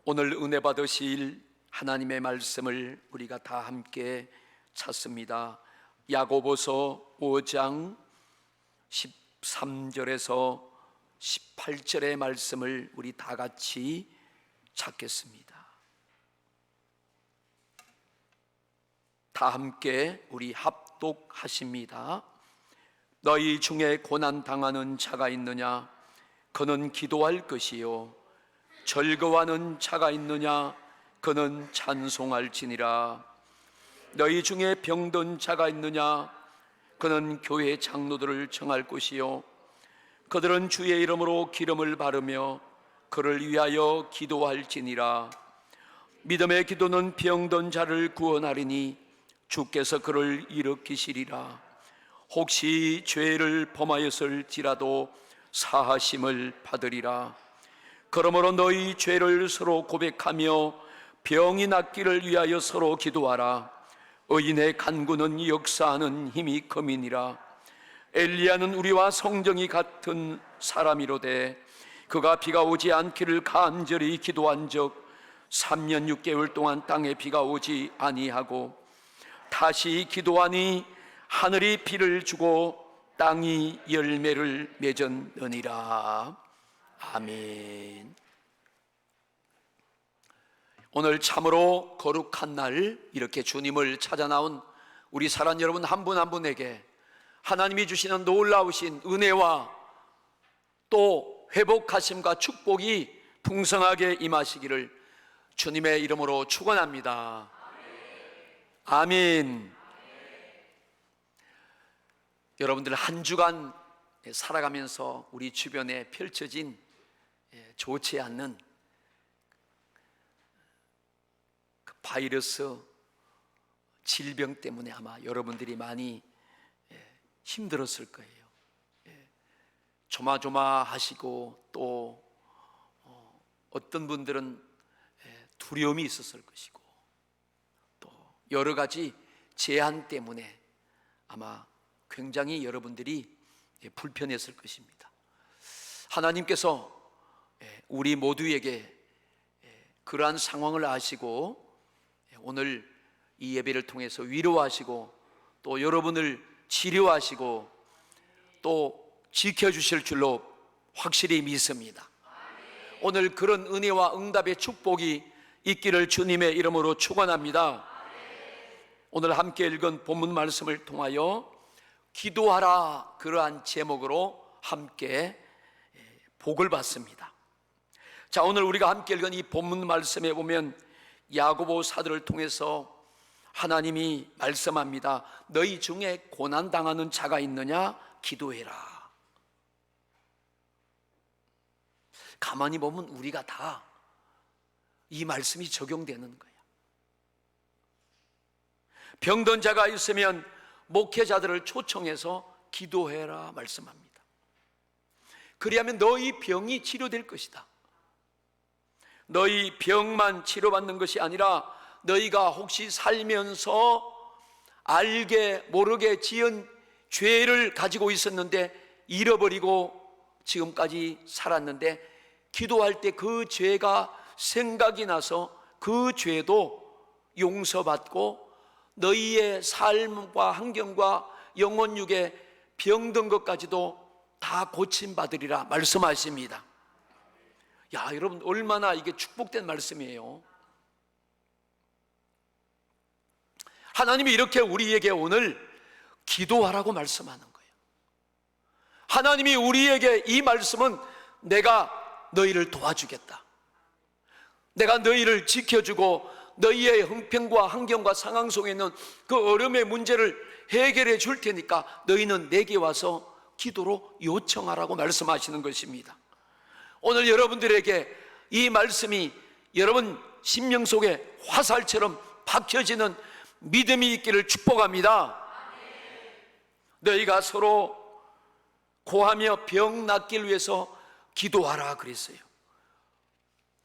오늘 은혜 받으실 하나님의 말씀을 우리가 다 함께 찾습니다. 야고보서 5장 13절에서 18절의 말씀을 우리 다 같이 찾겠습니다. 다 함께 우리 합독하십니다. 너희 중에 고난 당하는 자가 있느냐? 그는 기도할 것이요. 절거하는 자가 있느냐? 그는 찬송할지니라. 너희 중에 병든 자가 있느냐? 그는 교회 장로들을 청할 것이요. 그들은 주의 이름으로 기름을 바르며 그를 위하여 기도할지니라. 믿음의 기도는 병든 자를 구원하리니 주께서 그를 일으키시리라. 혹시 죄를 범하였을지라도 사하심을 받으리라. 그러므로 너희 죄를 서로 고백하며 병이 낫기를 위하여 서로 기도하라. 의인의 간구는 역사하는 힘이 금이니라. 엘리야는 우리와 성정이 같은 사람이로되 그가 비가 오지 않기를 간절히 기도한 적 3년 6개월 동안 땅에 비가 오지 아니하고 다시 기도하니 하늘이 비를 주고 땅이 열매를 맺었느니라. 아멘. 오늘 참으로 거룩한 날, 이렇게 주님을 찾아 나온 우리 사랑 여러분 한 분 한 분에게 하나님이 주시는 놀라우신 은혜와 또 회복하심과 축복이 풍성하게 임하시기를 주님의 이름으로 축원합니다. 아멘. 여러분들 한 주간 살아가면서 우리 주변에 펼쳐진 좋지 않는 그 바이러스 질병 때문에 아마 여러분들이 많이 힘들었을 거예요. 조마조마하시고 또 어떤 분들은 두려움이 있었을 것이고 또 여러 가지 제한 때문에 아마 굉장히 여러분들이 불편했을 것입니다. 하나님께서 우리 모두에게 그러한 상황을 아시고 오늘 이 예배를 통해서 위로하시고 또 여러분을 치료하시고 또 지켜주실 줄로 확실히 믿습니다. 오늘 그런 은혜와 응답의 축복이 있기를 주님의 이름으로 축원합니다. 오늘 함께 읽은 본문 말씀을 통하여 기도하라, 그러한 제목으로 함께 복을 받습니다. 자, 오늘 우리가 함께 읽은 이 본문 말씀에 보면 야고보 사도를 통해서 하나님이 말씀합니다. 너희 중에 고난당하는 자가 있느냐? 기도해라. 가만히 보면 우리가 다 이 말씀이 적용되는 거예요. 병든 자가 있으면 목회자들을 초청해서 기도해라 말씀합니다. 그리하면 너희 병이 치료될 것이다. 너희 병만 치료받는 것이 아니라 너희가 혹시 살면서 알게 모르게 지은 죄를 가지고 있었는데 잃어버리고 지금까지 살았는데 기도할 때 그 죄가 생각이 나서 그 죄도 용서받고 너희의 삶과 환경과 영혼육에 병든 것까지도 다 고침받으리라 말씀하십니다. 야, 여러분 얼마나 이게 축복된 말씀이에요. 하나님이 이렇게 우리에게 오늘 기도하라고 말씀하는 거예요. 하나님이 우리에게 이 말씀은 내가 너희를 도와주겠다. 내가 너희를 지켜주고 너희의 형편과 환경과 상황 속에 있는 그 어려움의 문제를 해결해 줄 테니까 너희는 내게 와서 기도로 요청하라고 말씀하시는 것입니다. 오늘 여러분들에게 이 말씀이 여러분 심령 속에 화살처럼 박혀지는 믿음이 있기를 축복합니다. 너희가 서로 고하며 병 낫기를 위해서 기도하라 그랬어요.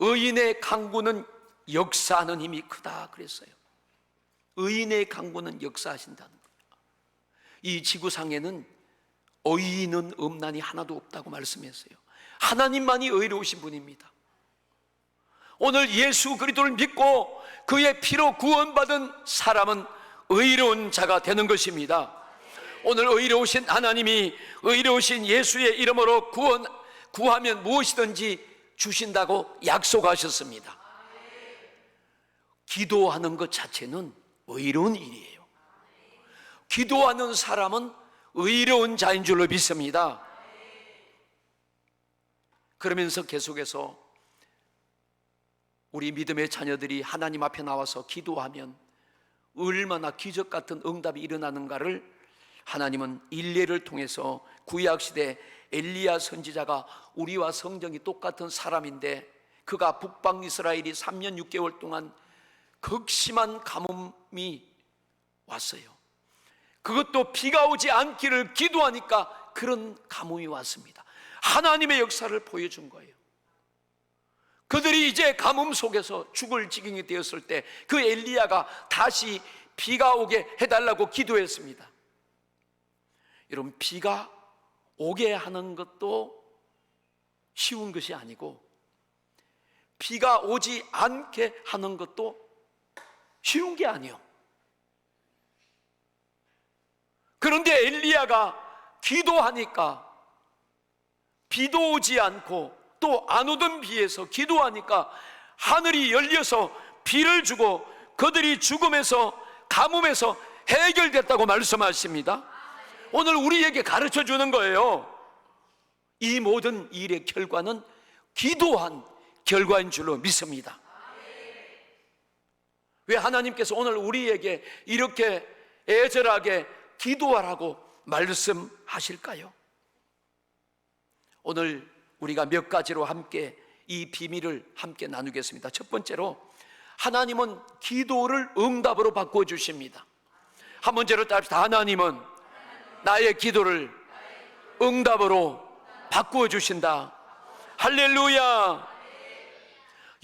의인의 간구는 역사하는 힘이 크다 그랬어요. 의인의 간구는 역사하신다는 거예요. 이 지구상에는 의인은 없나니 하나도 없다고 말씀했어요. 하나님만이 의로우신 분입니다. 오늘 예수 그리스도를 믿고 그의 피로 구원받은 사람은 의로운 자가 되는 것입니다. 오늘 의로우신 하나님이 의로우신 예수의 이름으로 구하면 무엇이든지 주신다고 약속하셨습니다. 기도하는 것 자체는 의로운 일이에요. 기도하는 사람은 의로운 자인 줄로 믿습니다. 그러면서 계속해서 우리 믿음의 자녀들이 하나님 앞에 나와서 기도하면 얼마나 기적 같은 응답이 일어나는가를 하나님은 일례를 통해서 구약시대 엘리야 선지자가 우리와 성정이 똑같은 사람인데 그가 북방 이스라엘이 3년 6개월 동안 극심한 가뭄이 왔어요. 그것도 비가 오지 않기를 기도하니까 그런 가뭄이 왔습니다. 하나님의 역사를 보여준 거예요. 그들이 이제 가뭄 속에서 죽을 지경이 되었을 때 그 엘리야가 다시 비가 오게 해달라고 기도했습니다. 여러분, 비가 오게 하는 것도 쉬운 것이 아니고 비가 오지 않게 하는 것도 쉬운 게 아니에요. 그런데 엘리야가 기도하니까 비도 오지 않고 또 안 오던 비에서 기도하니까 하늘이 열려서 비를 주고 그들이 죽음에서 가뭄에서 해결됐다고 말씀하십니다. 오늘 우리에게 가르쳐 주는 거예요. 이 모든 일의 결과는 기도한 결과인 줄로 믿습니다. 왜 하나님께서 오늘 우리에게 이렇게 애절하게 기도하라고 말씀하실까요? 오늘 우리가 몇 가지로 함께 이 비밀을 함께 나누겠습니다. 첫 번째로, 하나님은 기도를 응답으로 바꾸어 주십니다. 한 번째로 따릅시다. 하나님은 나의 기도를 응답으로 바꾸어 주신다. 할렐루야.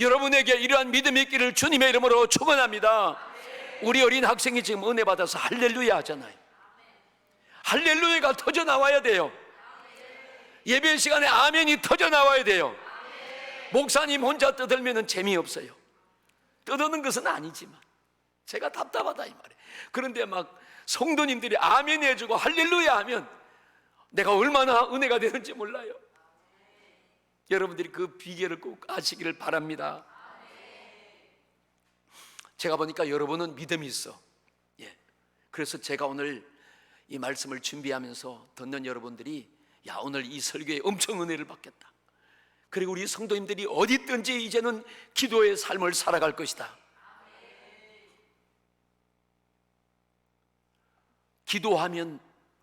여러분에게 이러한 믿음이 있기를 주님의 이름으로 축원합니다. 우리 어린 학생이 지금 은혜 받아서 할렐루야 하잖아요. 할렐루야가 터져 나와야 돼요. 예배 시간에 아멘이 터져 나와야 돼요. 목사님 혼자 떠들면 재미없어요. 떠드는 것은 아니지만 제가 답답하다 이 말이에요. 그런데 막 성도님들이 아멘 해주고 할렐루야 하면 내가 얼마나 은혜가 되는지 몰라요. 여러분들이 그 비결을 꼭 아시기를 바랍니다. 제가 보니까 여러분은 믿음이 있어. 그래서 제가 오늘 이 말씀을 준비하면서 듣는 여러분들이 야, 오늘 이 설교에 엄청 은혜를 받겠다. 그리고 우리 성도님들이 어디 있든지 이제는 기도의 삶을 살아갈 것이다. 기도하면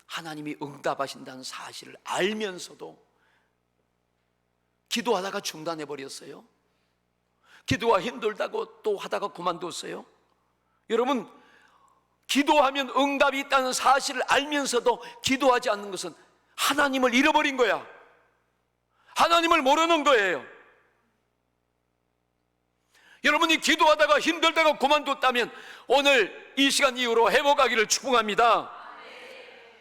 하나님이 응답하신다는 사실을 알면서도 기도하다가 중단해 버렸어요. 기도가 힘들다고 또 하다가 그만뒀어요. 여러분, 기도하면 응답이 있다는 사실을 알면서도 기도하지 않는 것은 하나님을 잃어버린 거야. 하나님을 모르는 거예요. 여러분이 기도하다가 힘들다가 그만뒀다면 오늘 이 시간 이후로 회복하기를 축복합니다.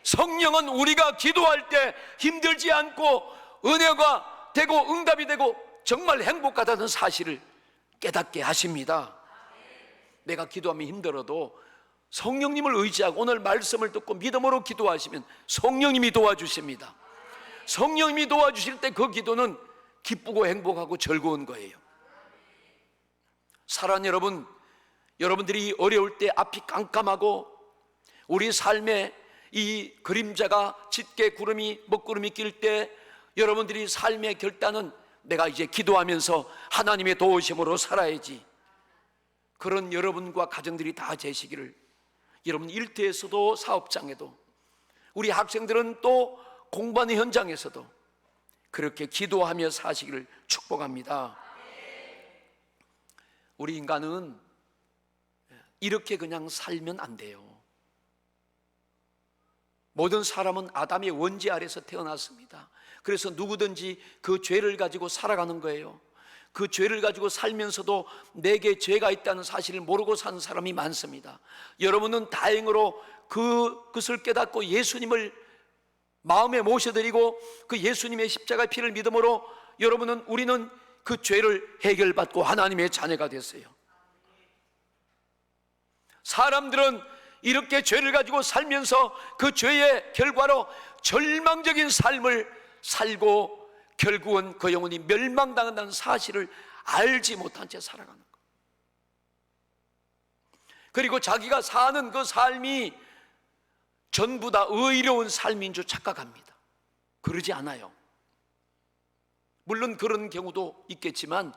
성령은 우리가 기도할 때 힘들지 않고 은혜가 되고 응답이 되고 정말 행복하다는 사실을 깨닫게 하십니다. 내가 기도하면 힘들어도 성령님을 의지하고 오늘 말씀을 듣고 믿음으로 기도하시면 성령님이 도와주십니다. 성령님이 도와주실 때 그 기도는 기쁘고 행복하고 즐거운 거예요. 사랑하는 여러분, 여러분들이 어려울 때 앞이 깜깜하고 우리 삶에 이 그림자가 짙게 먹구름이 낄 때 여러분들이 삶의 결단은 내가 이제 기도하면서 하나님의 도우심으로 살아야지, 그런 여러분과 가정들이 다 되시기를, 여러분 일터에서도 사업장에도 우리 학생들은 또 공부하는 현장에서도 그렇게 기도하며 사시기를 축복합니다. 우리 인간은 이렇게 그냥 살면 안 돼요. 모든 사람은 아담의 원죄 아래서 태어났습니다. 그래서 누구든지 그 죄를 가지고 살아가는 거예요. 그 죄를 가지고 살면서도 내게 죄가 있다는 사실을 모르고 사는 사람이 많습니다. 여러분은 다행으로 그것을 깨닫고 예수님을 마음에 모셔드리고 그 예수님의 십자가의 피를 믿음으로 우리는 그 죄를 해결받고 하나님의 자녀가 됐어요. 사람들은 이렇게 죄를 가지고 살면서 그 죄의 결과로 절망적인 삶을 살고 결국은 그 영혼이 멸망당한다는 사실을 알지 못한 채 살아가는 거예요. 그리고 자기가 사는 그 삶이 전부 다 의로운 삶인 줄 착각합니다. 그러지 않아요. 물론 그런 경우도 있겠지만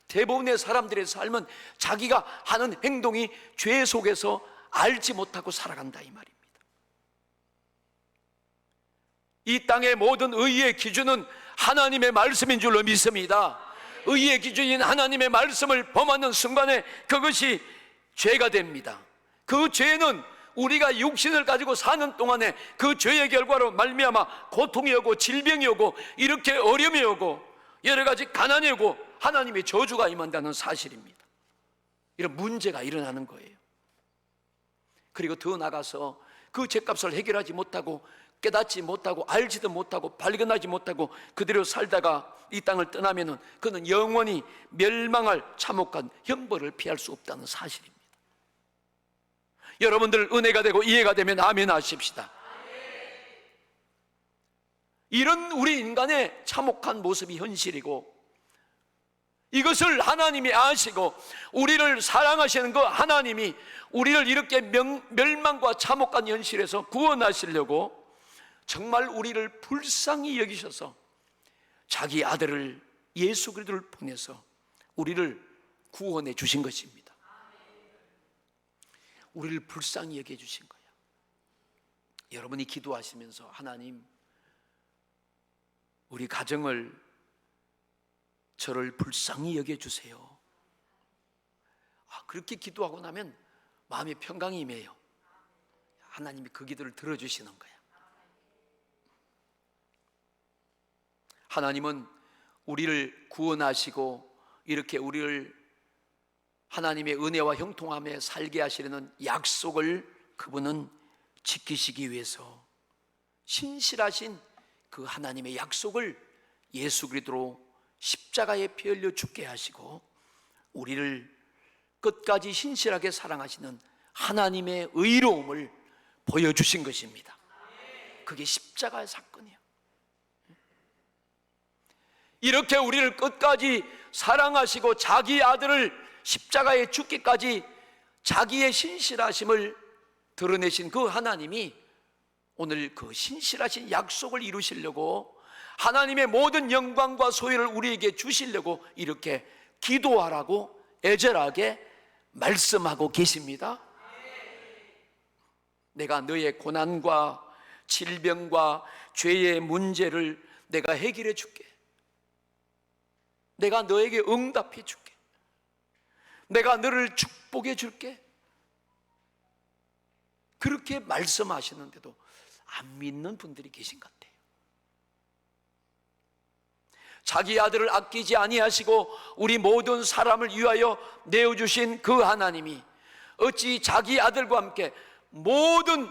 대부분의 사람들의 삶은 자기가 하는 행동이 죄 속에서 알지 못하고 살아간다 이 말입니다. 이 땅의 모든 의의 기준은 하나님의 말씀인 줄로 믿습니다. 의의 기준인 하나님의 말씀을 범하는 순간에 그것이 죄가 됩니다. 그 죄는 우리가 육신을 가지고 사는 동안에 그 죄의 결과로 말미암아 고통이 오고 질병이 오고 이렇게 어려움이 오고 여러 가지 가난이 오고 하나님의 저주가 임한다는 사실입니다. 이런 문제가 일어나는 거예요. 그리고 더 나가서 그 죄값을 해결하지 못하고 깨닫지 못하고 알지도 못하고 발견하지 못하고 그대로 살다가 이 땅을 떠나면은 그는 영원히 멸망할 참혹한 형벌을 피할 수 없다는 사실입니다. 여러분들 은혜가 되고 이해가 되면 아멘 하십시다. 이런 우리 인간의 참혹한 모습이 현실이고 이것을 하나님이 아시고 우리를 사랑하시는 그 하나님이 우리를 이렇게 멸망과 참혹한 현실에서 구원하시려고 정말 우리를 불쌍히 여기셔서 자기 아들을 예수 그리스도를 보내서 우리를 구원해 주신 것입니다. 우리를 불쌍히 여겨 주신 거예요. 여러분이 기도하시면서 하나님 우리 가정을 저를 불쌍히 여겨주세요. 그렇게 기도하고 나면 마음의 평강이 임해요. 하나님이 그 기도를 들어주시는 거야. 하나님은 우리를 구원하시고 이렇게 우리를 하나님의 은혜와 형통함에 살게 하시려는 약속을 그분은 지키시기 위해서 신실하신 그 하나님의 약속을 예수 그리스도로 십자가에 피 흘려 죽게 하시고 우리를 끝까지 신실하게 사랑하시는 하나님의 의로움을 보여주신 것입니다. 그게 십자가의 사건이에요. 이렇게 우리를 끝까지 사랑하시고 자기 아들을 십자가에 죽기까지 자기의 신실하심을 드러내신 그 하나님이 오늘 그 신실하신 약속을 이루시려고 하나님의 모든 영광과 소유를 우리에게 주시려고 이렇게 기도하라고 애절하게 말씀하고 계십니다. 내가 너의 고난과 질병과 죄의 문제를 내가 해결해 줄게. 내가 너에게 응답해 줄게. 내가 너를 축복해 줄게. 그렇게 말씀하시는데도 안 믿는 분들이 계신 것 같아요. 자기 아들을 아끼지 아니하시고 우리 모든 사람을 위하여 내어주신 그 하나님이 어찌 자기 아들과 함께 모든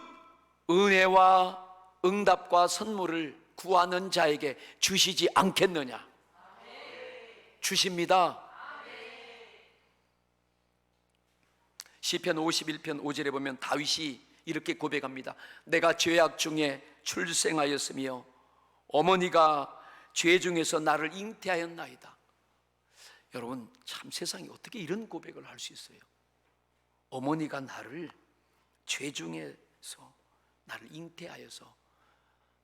은혜와 응답과 선물을 구하는 자에게 주시지 않겠느냐? 주십니다. 시편 51편 5절에 보면 다윗이 이렇게 고백합니다. 내가 죄악 중에 출생하였으며 어머니가 죄 중에서 나를 잉태하였나이다. 여러분 참 세상에 어떻게 이런 고백을 할 수 있어요? 어머니가 나를 죄 중에서 나를 잉태하여서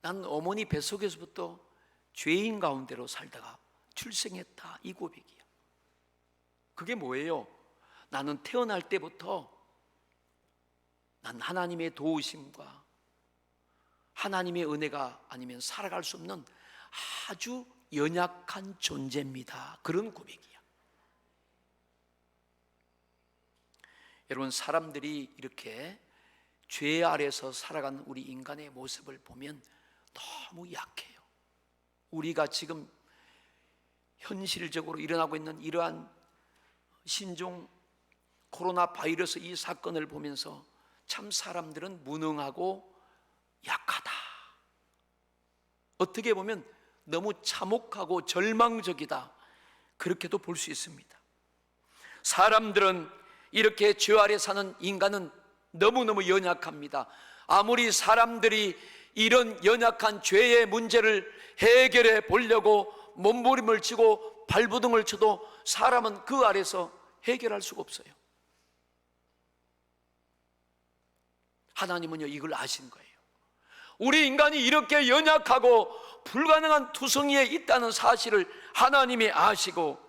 난 어머니 뱃속에서부터 죄인 가운데로 살다가 출생했다, 이 고백이야. 그게 뭐예요? 나는 태어날 때부터 난 하나님의 도우심과 하나님의 은혜가 아니면 살아갈 수 없는 아주 연약한 존재입니다. 그런 고백이야. 여러분 사람들이 이렇게 죄 아래서 살아가는 우리 인간의 모습을 보면 너무 약해요. 우리가 지금 현실적으로 일어나고 있는 이러한 신종 코로나 바이러스 이 사건을 보면서 참 사람들은 무능하고 약하다. 어떻게 보면 너무 참혹하고 절망적이다. 그렇게도 볼 수 있습니다. 사람들은 이렇게 죄 아래 사는 인간은 너무너무 연약합니다. 아무리 사람들이 이런 연약한 죄의 문제를 해결해 보려고 몸부림을 치고 발버둥을 쳐도 사람은 그 아래서 해결할 수가 없어요. 하나님은요, 이걸 아신 거예요. 우리 인간이 이렇게 연약하고 불가능한 투성이에 있다는 사실을 하나님이 아시고,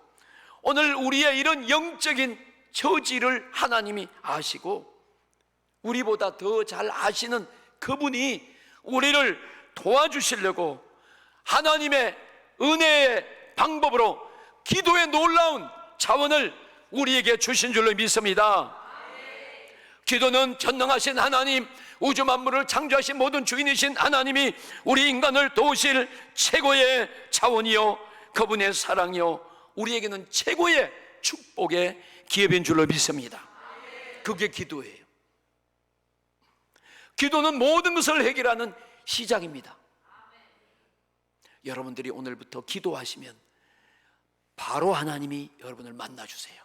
오늘 우리의 이런 영적인 처지를 하나님이 아시고, 우리보다 더 잘 아시는 그분이 우리를 도와주시려고 하나님의 은혜의 방법으로 기도의 놀라운 자원을 우리에게 주신 줄로 믿습니다. 기도는 전능하신 하나님, 우주 만물을 창조하신 모든 주인이신 하나님이 우리 인간을 도우실 최고의 자원이요, 그분의 사랑이요, 우리에게는 최고의 축복의 기업인 줄로 믿습니다. 그게 기도예요. 기도는 모든 것을 해결하는 시작입니다. 여러분들이 오늘부터 기도하시면 바로 하나님이 여러분을 만나주세요.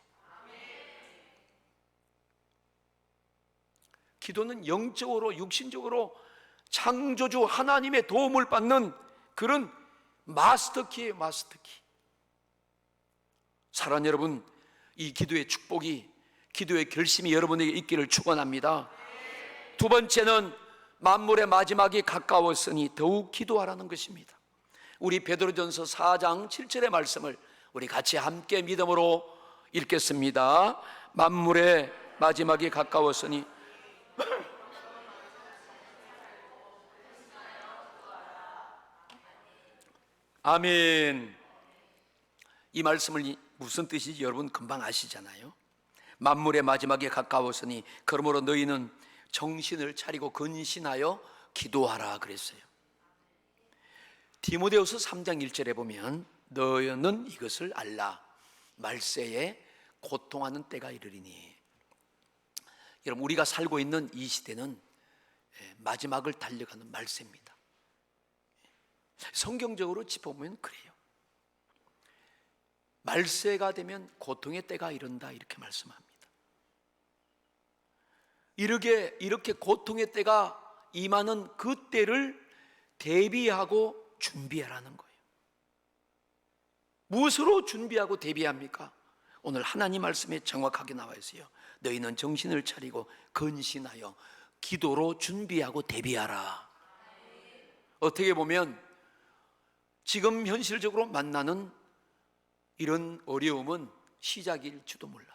기도는 영적으로, 육신적으로 창조주 하나님의 도움을 받는 그런 마스터키예요, 마스터키. 사랑하는 여러분, 이 기도의 축복이, 기도의 결심이 여러분에게 있기를 축원합니다. 두 번째는 만물의 마지막이 가까웠으니 더욱 기도하라는 것입니다. 우리 베드로전서 4장 7절의 말씀을 우리 같이 함께 믿음으로 읽겠습니다. 만물의 마지막이 가까웠으니 아멘. 이 말씀을 무슨 뜻인지 여러분 금방 아시잖아요. 만물의 마지막에 가까웠으니 그러므로 너희는 정신을 차리고 근신하여 기도하라 그랬어요. 디모데후서 3장 1절에 보면 너희는 이것을 알라, 말세에 고통하는 때가 이르리니. 여러분, 우리가 살고 있는 이 시대는 마지막을 달려가는 말세입니다. 성경적으로 짚어보면 그래요. 말세가 되면 고통의 때가 이른다, 이렇게 말씀합니다. 이렇게 고통의 때가 임하는 그 때를 대비하고 준비하라는 거예요. 무엇으로 준비하고 대비합니까? 오늘 하나님 말씀에 정확하게 나와 있어요. 너희는 정신을 차리고 근신하여 기도로 준비하고 대비하라. 어떻게 보면 지금 현실적으로 만나는 이런 어려움은 시작일지도 몰라요.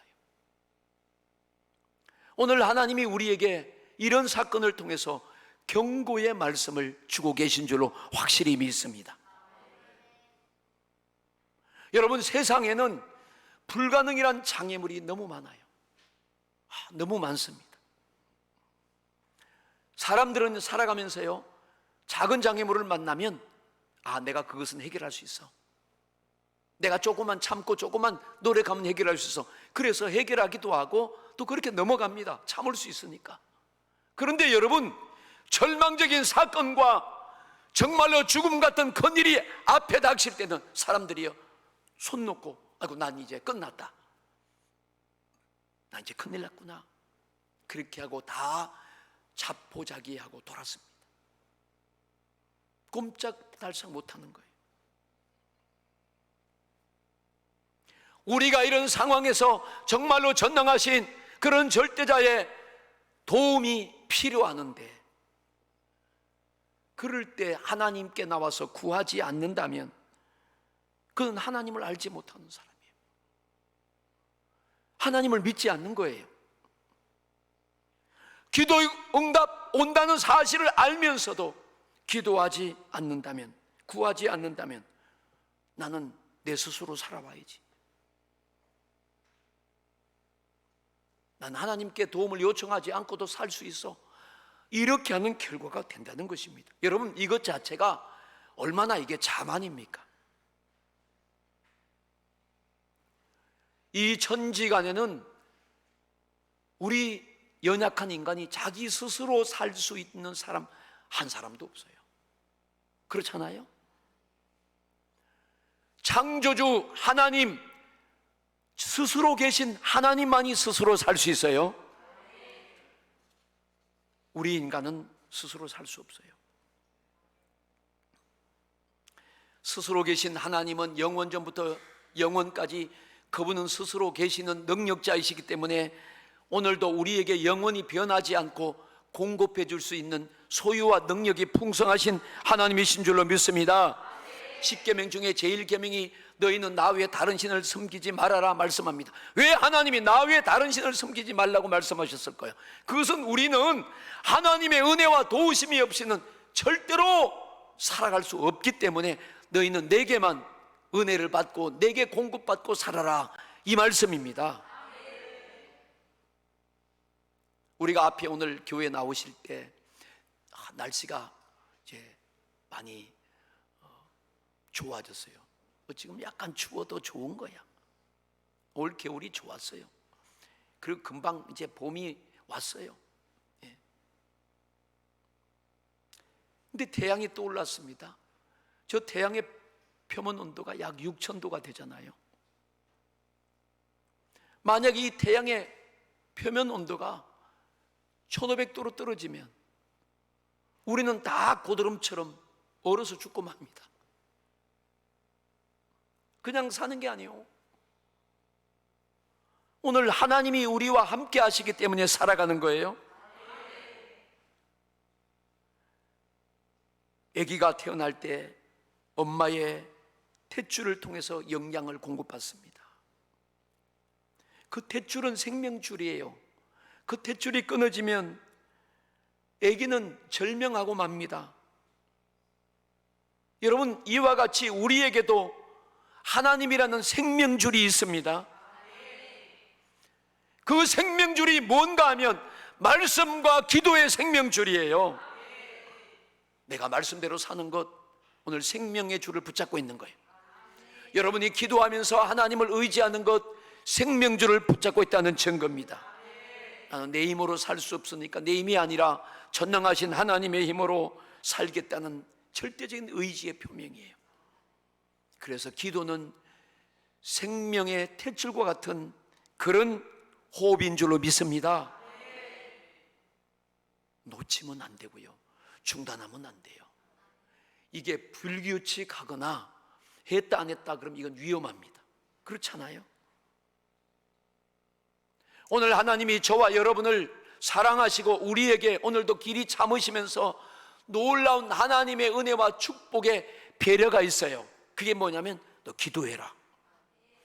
오늘 하나님이 우리에게 이런 사건을 통해서 경고의 말씀을 주고 계신 줄로 확실히 믿습니다. 여러분, 세상에는 불가능이란 장애물이 너무 많아요. 너무 많습니다. 사람들은 살아가면서요, 작은 장애물을 만나면 내가 그것은 해결할 수 있어, 내가 조금만 참고 조금만 노력하면 해결할 수 있어, 그래서 해결하기도 하고 또 그렇게 넘어갑니다. 참을 수 있으니까. 그런데 여러분, 절망적인 사건과 정말로 죽음 같은 큰일이 앞에 닥칠 때는 사람들이요, 손 놓고 난 이제 끝났다, 나 이제 큰일 났구나, 그렇게 하고 다 자포자기하고 돌았습니다. 꼼짝달싹 못하는 거예요. 우리가 이런 상황에서 정말로 전능하신 그런 절대자의 도움이 필요하는데, 그럴 때 하나님께 나와서 구하지 않는다면 그는 하나님을 알지 못하는 사람이에요. 하나님을 믿지 않는 거예요. 기도 응답 온다는 사실을 알면서도 기도하지 않는다면, 구하지 않는다면 나는 내 스스로 살아와야지, 난 하나님께 도움을 요청하지 않고도 살 수 있어, 이렇게 하는 결과가 된다는 것입니다. 여러분, 이것 자체가 얼마나 이게 자만입니까? 이 천지간에는 우리 연약한 인간이 자기 스스로 살 수 있는 사람 한 사람도 없어요. 그렇잖아요? 창조주 하나님, 스스로 계신 하나님만이 스스로 살 수 있어요. 우리 인간은 스스로 살 수 없어요. 스스로 계신 하나님은 영원전부터 영원까지 그분은 스스로 계시는 능력자이시기 때문에 오늘도 우리에게 영원히 변하지 않고 공급해 줄 수 있는 소유와 능력이 풍성하신 하나님이신 줄로 믿습니다. 10계명 중에 제1계명이 너희는 나 외에 다른 신을 섬기지 말아라 말씀합니다. 왜 하나님이 나 외에 다른 신을 섬기지 말라고 말씀하셨을까요? 그것은 우리는 하나님의 은혜와 도우심이 없이는 절대로 살아갈 수 없기 때문에 너희는 내게만 은혜를 받고 내게 공급받고 살아라, 이 말씀입니다. 우리가 앞에 오늘 교회 나오실 때 날씨가 이제 많이 좋아졌어요. 지금 약간 추워도 좋은 거야. 올 겨울이 좋았어요. 그리고 금방 이제 봄이 왔어요. 예. 근데 태양이 또 올랐습니다. 저 태양의 표면 온도가 약 6,000도가 되잖아요. 만약 이 태양의 표면 온도가 1,500도로 떨어지면 우리는 다 고드름처럼 얼어서 죽고 맙니다. 그냥 사는 게 아니에요. 오늘 하나님이 우리와 함께 하시기 때문에 살아가는 거예요. 아기가 태어날 때 엄마의 탯줄을 통해서 영양을 공급받습니다. 그 탯줄은 생명줄이에요. 그 탯줄이 끊어지면 아기는 절명하고 맙니다. 여러분, 이와 같이 우리에게도 하나님이라는 생명줄이 있습니다. 그 생명줄이 뭔가 하면 말씀과 기도의 생명줄이에요. 내가 말씀대로 사는 것, 오늘 생명의 줄을 붙잡고 있는 거예요. 여러분이 기도하면서 하나님을 의지하는 것, 생명줄을 붙잡고 있다는 증거입니다. 나는 내 힘으로 살 수 없으니까 내 힘이 아니라 전능하신 하나님의 힘으로 살겠다는 절대적인 의지의 표명이에요. 그래서 기도는 생명의 탯줄과 같은 그런 호흡인 줄로 믿습니다. 놓치면 안 되고요, 중단하면 안 돼요. 이게 불규칙하거나 했다 안 했다 그럼 이건 위험합니다. 그렇잖아요. 오늘 하나님이 저와 여러분을 사랑하시고 우리에게 오늘도 길이 참으시면서 놀라운 하나님의 은혜와 축복의 배려가 있어요. 그게 뭐냐면 너 기도해라.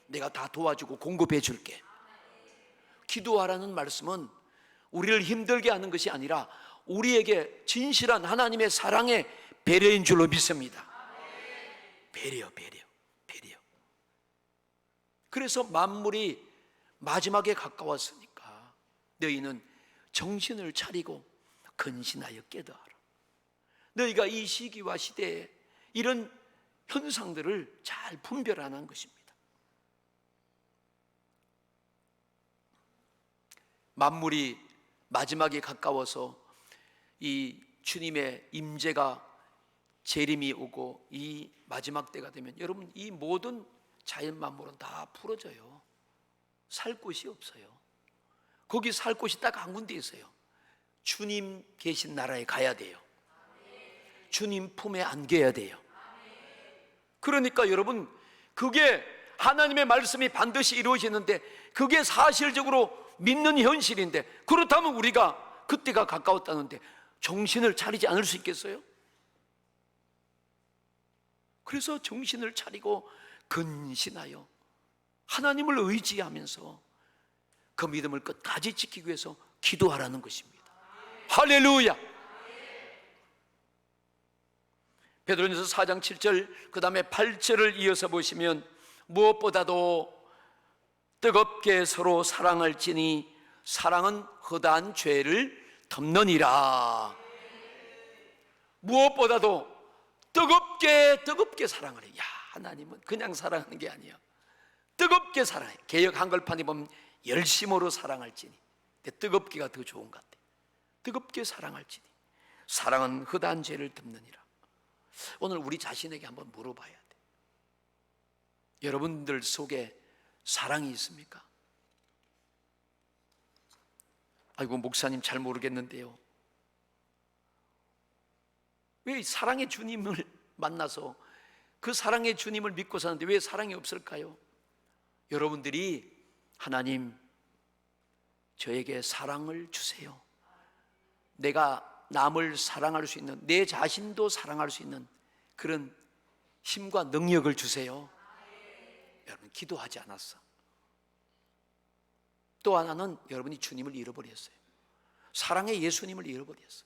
내가 다 도와주고 공급해 줄게. 기도하라는 말씀은 우리를 힘들게 하는 것이 아니라 우리에게 진실한 하나님의 사랑의 배려인 줄로 믿습니다. 배려. 그래서 만물이 마지막에 가까웠으니까 너희는 정신을 차리고 근신하여 깨달아라. 너희가 이 시기와 시대에 이런 현상들을 잘 분별하는 것입니다. 만물이 마지막에 가까워서 이 주님의 임재가 재림이 오고 이 마지막 때가 되면 여러분, 이 모든 자연 만물은 다 풀어져요. 살 곳이 없어요. 거기 살 곳이 딱 한 군데 있어요. 주님 계신 나라에 가야 돼요. 주님 품에 안겨야 돼요. 그러니까 여러분, 그게 하나님의 말씀이 반드시 이루어지는데 그게 사실적으로 믿는 현실인데, 그렇다면 우리가 그때가 가까웠다는데 정신을 차리지 않을 수 있겠어요? 그래서 정신을 차리고 근신하여 하나님을 의지하면서 그 믿음을 끝까지 지키기 위해서 기도하라는 것입니다. 할렐루야. 베드로전서 4장 7절 그 다음에 8절을 이어서 보시면 무엇보다도 뜨겁게 서로 사랑할지니 사랑은 허다한 죄를 덮느니라. 무엇보다도 뜨겁게 사랑하래. 야, 하나님은 그냥 사랑하는 게 아니야. 뜨겁게 사랑해. 개역 한글판에 보면 열심으로 사랑할지니. 근데 뜨겁게가 더 좋은 것 같아. 뜨겁게 사랑할지니 사랑은 허다한 죄를 덮느니라. 오늘 우리 자신에게 한번 물어봐야 돼. 여러분들 속에 사랑이 있습니까? 아이고, 목사님 잘 모르겠는데요. 왜 사랑의 주님을 만나서 그 사랑의 주님을 믿고 사는데 왜 사랑이 없을까요? 여러분들이 하나님, 저에게 사랑을 주세요. 내가 남을 사랑할 수 있는, 내 자신도 사랑할 수 있는 그런 힘과 능력을 주세요. 여러분, 기도하지 않았어. 또 하나는 여러분이 주님을 잃어버렸어요. 사랑의 예수님을 잃어버렸어.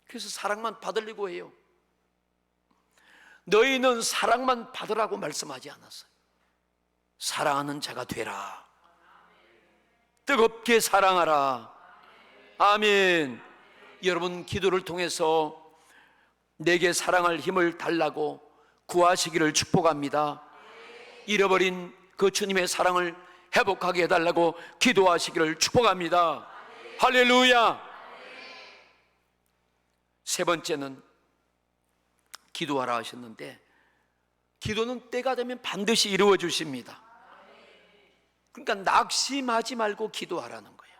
그래서 사랑만 받으려고 해요. 너희는 사랑만 받으라고 말씀하지 않았어요. 사랑하는 자가 되라. 뜨겁게 사랑하라. 아멘. 여러분, 기도를 통해서 내게 사랑할 힘을 달라고 구하시기를 축복합니다. 잃어버린 그 주님의 사랑을 회복하게 해달라고 기도하시기를 축복합니다. 할렐루야. 세 번째는 기도하라 하셨는데, 기도는 때가 되면 반드시 이루어 주십니다. 그러니까 낙심하지 말고 기도하라는 거예요.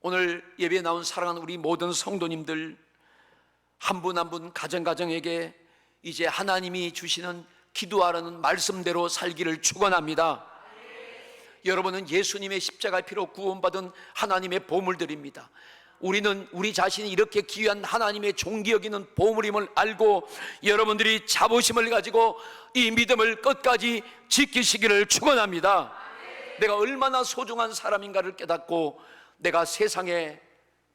오늘 예배에 나온 사랑하는 우리 모든 성도님들 한 분 한 분 가정가정에게 이제 하나님이 주시는 기도하라는 말씀대로 살기를 축원합니다. 여러분은 예수님의 십자가의 피로 구원받은 하나님의 보물들입니다. 우리는 우리 자신이 이렇게 귀한 하나님의 종기 여기는 보물임을 알고 여러분들이 자부심을 가지고 이 믿음을 끝까지 지키시기를 축원합니다. 내가 얼마나 소중한 사람인가를 깨닫고 내가 세상에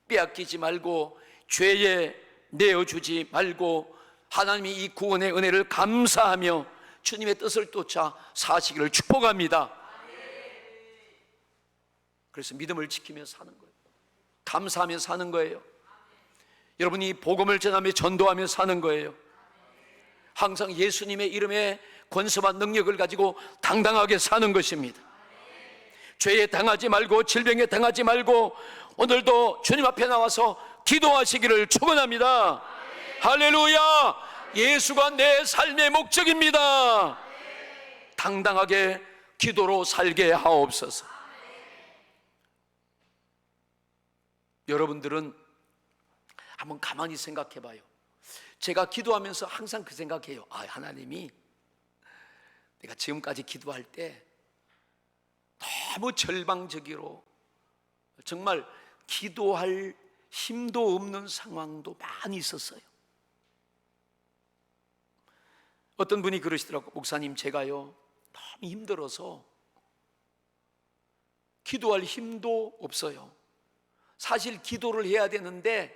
빼앗기지 말고 죄에 내어주지 말고 하나님이 이 구원의 은혜를 감사하며 주님의 뜻을 쫓아 사시기를 축복합니다. 그래서 믿음을 지키며 사는 거예요. 감사하며 사는 거예요. 여러분이 복음을 전하며 전도하며 사는 거예요. 항상 예수님의 이름에 권세와 능력을 가지고 당당하게 사는 것입니다. 죄에 당하지 말고 질병에 당하지 말고 오늘도 주님 앞에 나와서 기도하시기를 축원합니다. 할렐루야. 예수가 내 삶의 목적입니다. 당당하게 기도로 살게 하옵소서. 여러분들은 한번 가만히 생각해 봐요. 제가 기도하면서 항상 그 생각해요. 아, 하나님이 내가 지금까지 기도할 때 너무 절망적으로 정말 기도할 힘도 없는 상황도 많이 있었어요. 어떤 분이 그러시더라고요. 목사님, 제가요 너무 힘들어서 기도할 힘도 없어요. 사실 기도를 해야 되는데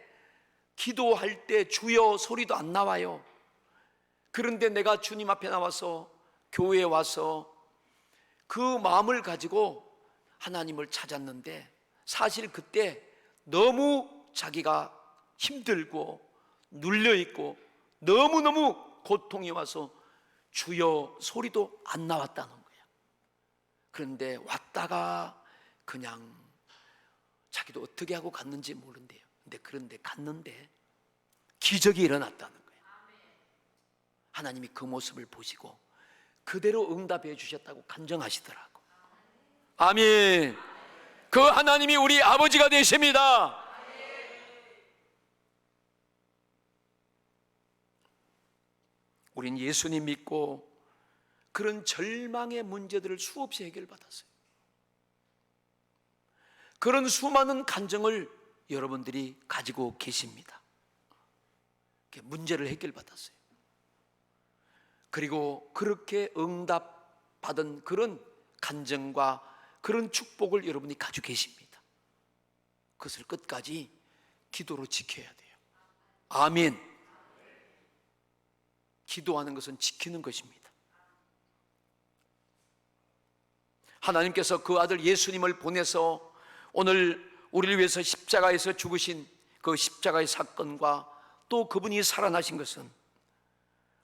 기도할 때 주여 소리도 안 나와요. 그런데 내가 주님 앞에 나와서 교회에 와서 그 마음을 가지고 하나님을 찾았는데 사실 그때 너무 자기가 힘들고 눌려있고 너무너무 고통이 와서 주여 소리도 안 나왔다는 거예요. 그런데 왔다가 그냥 자기도 어떻게 하고 갔는지 모른대요. 그런데 갔는데 기적이 일어났다는 거예요. 하나님이 그 모습을 보시고 그대로 응답해 주셨다고 간증하시더라고. 아멘. 그 하나님이 우리 아버지가 되십니다. 우린 예수님 믿고 그런 절망의 문제들을 수없이 해결받았어요. 그런 수많은 간증을 여러분들이 가지고 계십니다. 문제를 해결받았어요. 그리고 그렇게 응답받은 그런 간증과 그런 축복을 여러분이 가지고 계십니다. 그것을 끝까지 기도로 지켜야 돼요. 아멘. 기도하는 것은 지키는 것입니다. 하나님께서 그 아들 예수님을 보내서 오늘 우리를 위해서 십자가에서 죽으신 그 십자가의 사건과 또 그분이 살아나신 것은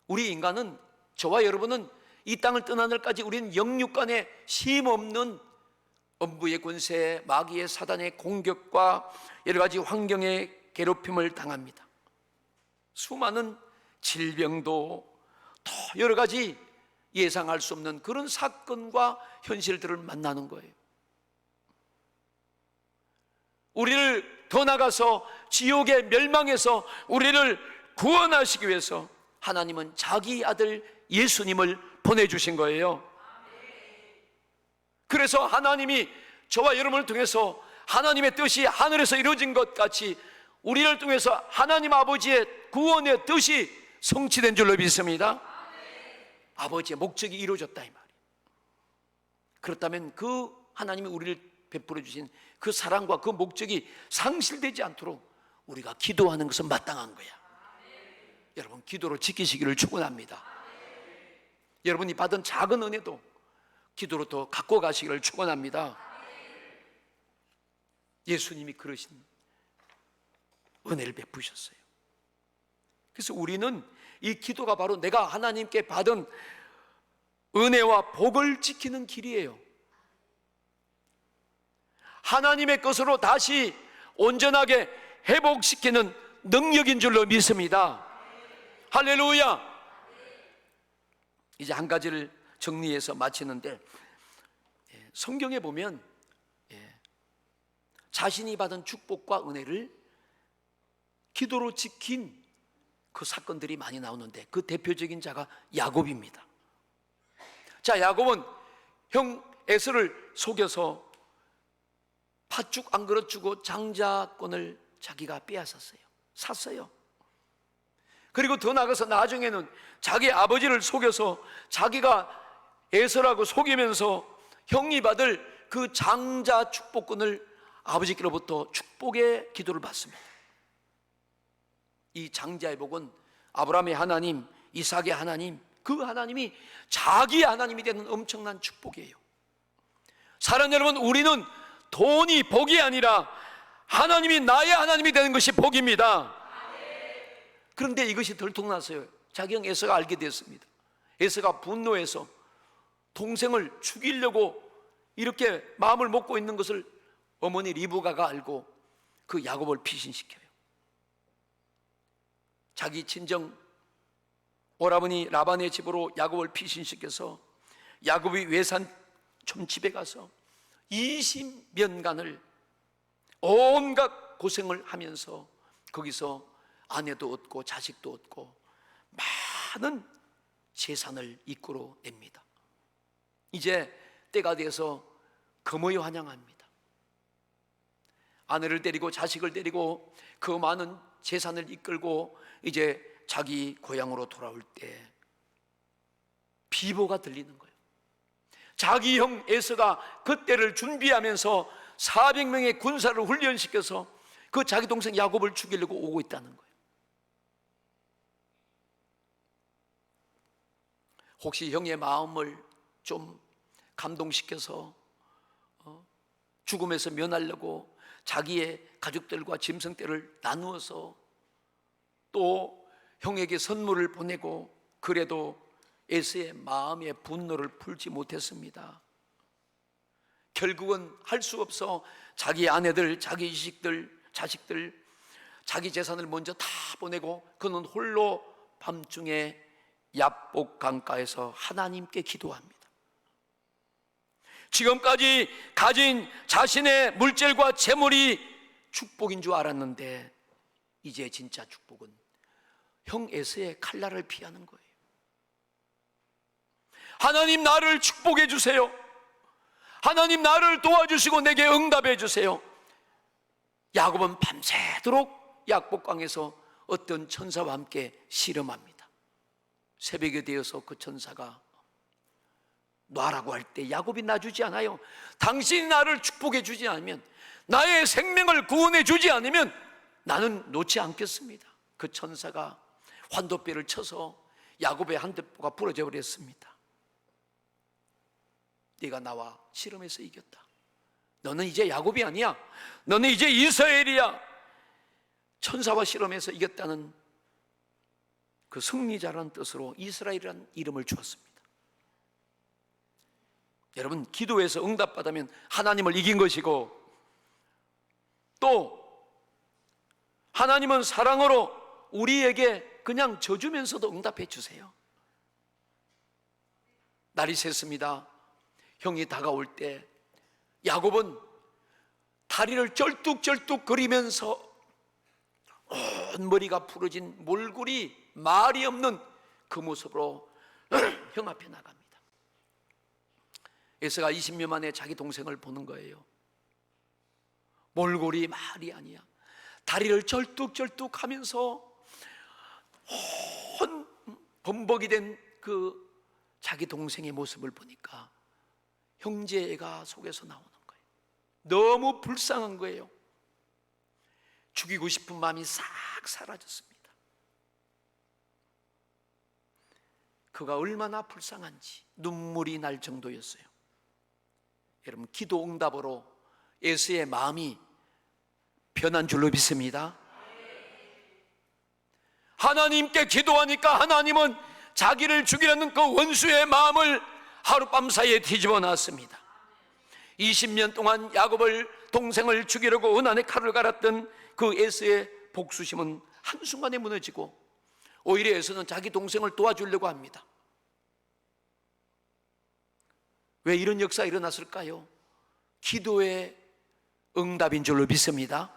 우리 인간은, 저와 여러분은 이 땅을 떠난 날까지 우리는 영육간에 쉼없는 엄부의 권세, 마귀의 사단의 공격과 여러 가지 환경의 괴롭힘을 당합니다. 수많은 질병도 또 여러 가지 예상할 수 없는 그런 사건과 현실들을 만나는 거예요. 우리를 더 나가서 지옥의 멸망에서 우리를 구원하시기 위해서 하나님은 자기 아들 예수님을 보내주신 거예요. 그래서 하나님이 저와 여러분을 통해서 하나님의 뜻이 하늘에서 이루어진 것 같이 우리를 통해서 하나님 아버지의 구원의 뜻이 성취된 줄로 믿습니다. 아버지의 목적이 이루어졌다 이 말이에요. 그렇다면 그 하나님이 우리를 베풀어 주신 그 사랑과 그 목적이 상실되지 않도록 우리가 기도하는 것은 마땅한 거야. 여러분, 기도로 지키시기를 축원합니다. 여러분이 받은 작은 은혜도 기도로 더 갖고 가시기를 축원합니다. 예수님이 그러신 은혜를 베푸셨어요. 그래서 우리는 이 기도가 바로 내가 하나님께 받은 은혜와 복을 지키는 길이에요. 하나님의 것으로 다시 온전하게 회복시키는 능력인 줄로 믿습니다. 할렐루야. 이제 한 가지를 정리해서 마치는데, 성경에 보면 자신이 받은 축복과 은혜를 기도로 지킨 그 사건들이 많이 나오는데 그 대표적인 자가 야곱입니다. 자, 야곱은 형 에서를 속여서 팥죽 안 그릇 주고 장자권을 자기가 빼앗았어요. 샀어요. 그리고 더 나아가서 나중에는 자기 아버지를 속여서 자기가 에서라고 속이면서 형이 받을 그 장자 축복권을 아버지께로부터 축복의 기도를 받습니다. 이 장자의 복은 아브라함의 하나님, 이삭의 하나님, 그 하나님이 자기 하나님이 되는 엄청난 축복이에요. 사랑 여러분, 우리는 돈이 복이 아니라 하나님이 나의 하나님이 되는 것이 복입니다. 그런데 이것이 들통났어요. 자기 형 에서가 알게 됐습니다. 에서가 분노해서 동생을 죽이려고 이렇게 마음을 먹고 있는 것을 어머니 리브가가 알고 그 야곱을 피신시켜요. 자기 친정 오라버니 라반의 집으로 야곱을 피신시켜서 야곱이 외산 촌집에 가서 20년간을 온갖 고생을 하면서 거기서 아내도 얻고 자식도 얻고 많은 재산을 이끌어냅니다. 이제 때가 돼서 금의 환영합니다. 아내를 데리고 자식을 데리고 그 많은 재산을 이끌고 이제 자기 고향으로 돌아올 때 비보가 들리는 거예요. 자기 형 에서가 그때를 준비하면서 400명의 군사를 훈련시켜서 그 자기 동생 야곱을 죽이려고 오고 있다는 거예요. 혹시 형의 마음을 좀 감동시켜서 죽음에서 면하려고 자기의 가족들과 짐승떼를 나누어서 또 형에게 선물을 보내고, 그래도 에서의 마음의 분노를 풀지 못했습니다. 결국은 할 수 없어 자기 아내들, 자기 자식들, 자기 재산을 먼저 다 보내고 그는 홀로 밤중에 야복 강가에서 하나님께 기도합니다. 지금까지 가진 자신의 물질과 재물이 축복인 줄 알았는데 이제 진짜 축복은 형 에서의 칼날을 피하는 거예요. 하나님, 나를 축복해 주세요. 하나님, 나를 도와주시고 내게 응답해 주세요. 야곱은 밤새도록 야복강에서 어떤 천사와 함께 씨름합니다. 새벽이 되어서 그 천사가 놔라고 할 때 야곱이 놔주지 않아요. 당신이 나를 축복해 주지 않으면, 나의 생명을 구원해 주지 않으면 나는 놓지 않겠습니다. 그 천사가 환도뼈를 쳐서 야곱의 한대뼈가 부러져 버렸습니다. 네가 나와 씨름해서 이겼다. 너는 이제 야곱이 아니야. 너는 이제 이스라엘이야. 천사와 씨름해서 이겼다는 그 승리자라는 뜻으로 이스라엘이라는 이름을 주었습니다. 여러분, 기도해서 응답받으면 하나님을 이긴 것이고, 또 하나님은 사랑으로 우리에게 그냥 져주면서도 응답해 주세요. 날이 샜습니다. 형이 다가올 때 야곱은 다리를 쩔뚝쩔뚝 거리면서 온 머리가 부러진 몰골이 말이 없는 그 모습으로 형 앞에 나갑니다. 에서가 20년 만에 자기 동생을 보는 거예요. 몰골이 말이 아니야. 다리를 쩔뚝쩔뚝 하면서 온 범벅이 된 그 자기 동생의 모습을 보니까 형제가 속에서 나오는 거예요. 너무 불쌍한 거예요. 죽이고 싶은 마음이 싹 사라졌습니다. 그가 얼마나 불쌍한지 눈물이 날 정도였어요. 여러분, 기도 응답으로 에서의 마음이 변한 줄로 믿습니다. 하나님께 기도하니까 하나님은 자기를 죽이려는 그 원수의 마음을 하룻밤 사이에 뒤집어 놨습니다. 20년 동안 야곱을, 동생을 죽이려고 은한에 칼을 갈았던 그 에서의 복수심은 한순간에 무너지고 오히려 에서는 자기 동생을 도와주려고 합니다. 왜 이런 역사가 일어났을까요? 기도의 응답인 줄로 믿습니다.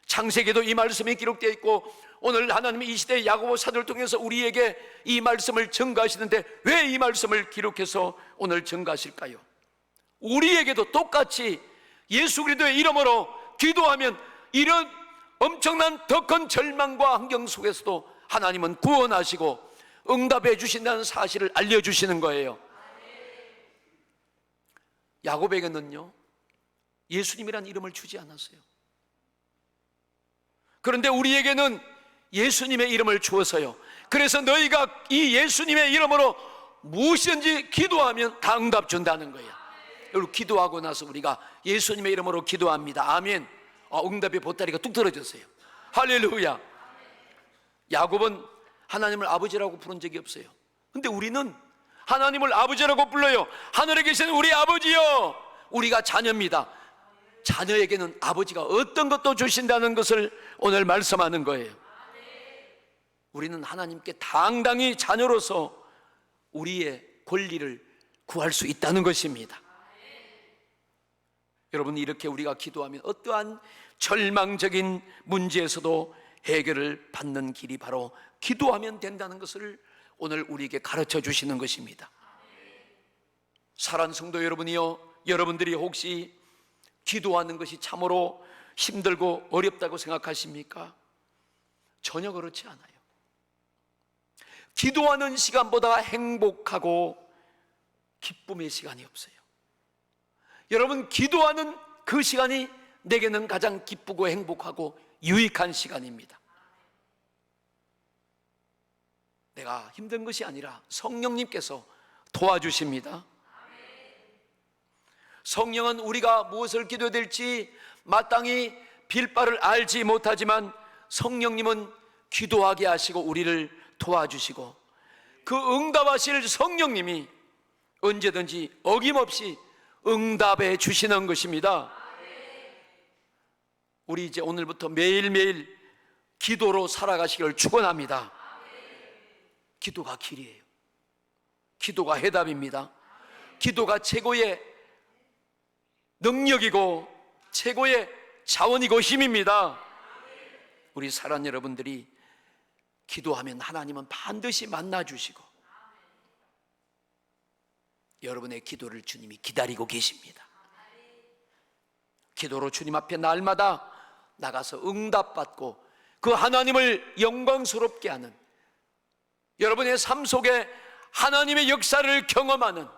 창세기에도 이 말씀이 기록되어 있고 오늘 하나님이 이 시대의 야고보 사도를 통해서 우리에게 이 말씀을 전가하시는데 왜 이 말씀을 기록해서 오늘 전가하실까요? 우리에게도 똑같이 예수 그리스도의 이름으로 기도하면 이런 엄청난 더 큰 절망과 환경 속에서도 하나님은 구원하시고 응답해 주신다는 사실을 알려주시는 거예요. 야곱에게는요, 예수님이란 이름을 주지 않았어요. 그런데 우리에게는 예수님의 이름을 주어서요, 그래서 너희가 이 예수님의 이름으로 무엇이든지 기도하면 다 응답 준다는 거예요. 여러분, 기도하고 나서 우리가 예수님의 이름으로 기도합니다. 아멘. 응답의 보따리가 뚝 떨어졌어요. 할렐루야. 야곱은 하나님을 아버지라고 부른 적이 없어요. 근데 우리는 하나님을 아버지라고 불러요. 하늘에 계신 우리 아버지요, 우리가 자녀입니다. 자녀에게는 아버지가 어떤 것도 주신다는 것을 오늘 말씀하는 거예요. 우리는 하나님께 당당히 자녀로서 우리의 권리를 구할 수 있다는 것입니다. 여러분, 이렇게 우리가 기도하면 어떠한 절망적인 문제에서도 해결을 받는 길이 바로 기도하면 된다는 것을 오늘 우리에게 가르쳐 주시는 것입니다. 사랑하는 성도 여러분이요, 여러분들이 혹시 기도하는 것이 참으로 힘들고 어렵다고 생각하십니까? 전혀 그렇지 않아요. 기도하는 시간보다 행복하고 기쁨의 시간이 없어요. 여러분, 기도하는 그 시간이 내게는 가장 기쁘고 행복하고 유익한 시간입니다. 내가 힘든 것이 아니라 성령님께서 도와주십니다. 성령은 우리가 무엇을 기도해야 될지 마땅히 빌 바를 알지 못하지만 성령님은 기도하게 하시고 우리를 도와주시고 그 응답하실 성령님이 언제든지 어김없이 응답해 주시는 것입니다. 우리 이제 오늘부터 매일매일 기도로 살아가시기를 축원합니다. 기도가 길이에요. 기도가 해답입니다. 기도가 최고의 능력이고 최고의 자원이고 힘입니다. 우리 사랑하는 여러분들이 기도하면 하나님은 반드시 만나주시고 여러분의 기도를 주님이 기다리고 계십니다. 기도로 주님 앞에 날마다 나가서 응답받고 그 하나님을 영광스럽게 하는, 여러분의 삶 속에 하나님의 역사를 경험하는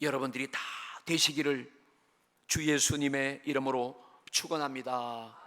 여러분들이 다 되시기를 주 예수님의 이름으로 축원합니다.